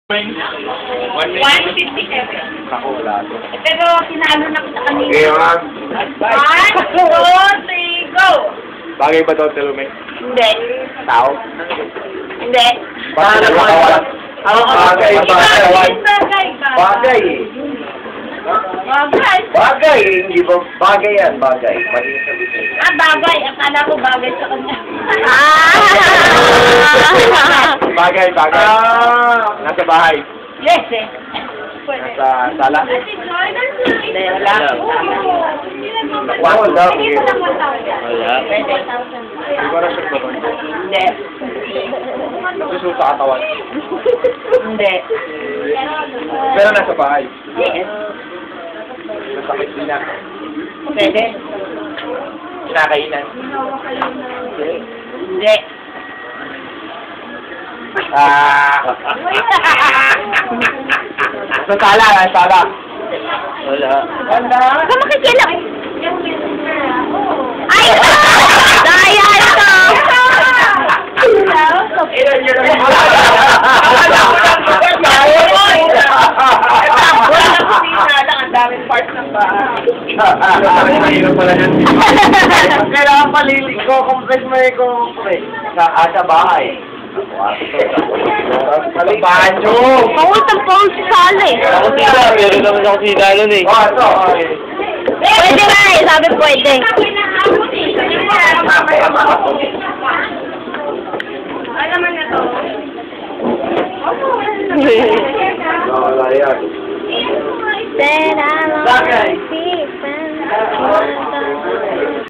157. Ako, wala to. Pero tinalo na kita kanina. Okay, ma'am. 1, 2, 3, go! Bagay ba to, Telumay? Hindi. Tao? Hindi. Bakit nakawala? Bagay, bagay. Bagay. Bagay. Bagay. Bagay, hindi ba? Bagay yan, bagay. Ah, bagay. Akala ko bagay sa kanya. Bagay, bagay. Nasa bahay. Yes, eh. Pwede. Nasa sala. Hindi, wala. Wala. Sige mo lang 1,000. Wala. Pwede. Hindi ko na sure ba? Hindi. Gusto sa katawan. Hindi. Pero nasa bahay. Yes. Masakit din na. Pwede. Kinakainan. Hindi. Sa sala, sa sala. Wala. Wala. Saan makikilap? Ay! Daya ito! Ilan yun ang Ang daming parts ng bahay. Kailangan palilig ko, compress mo yung compress. Sa bahay. Banyo! Pangutang po ang sasala eh. Ako sila, meron naman ako sila nun eh. Oh, ito. Pwede nga eh, sabi pwede. Ano naman na to? Wala yan. Then I'm Bagay. on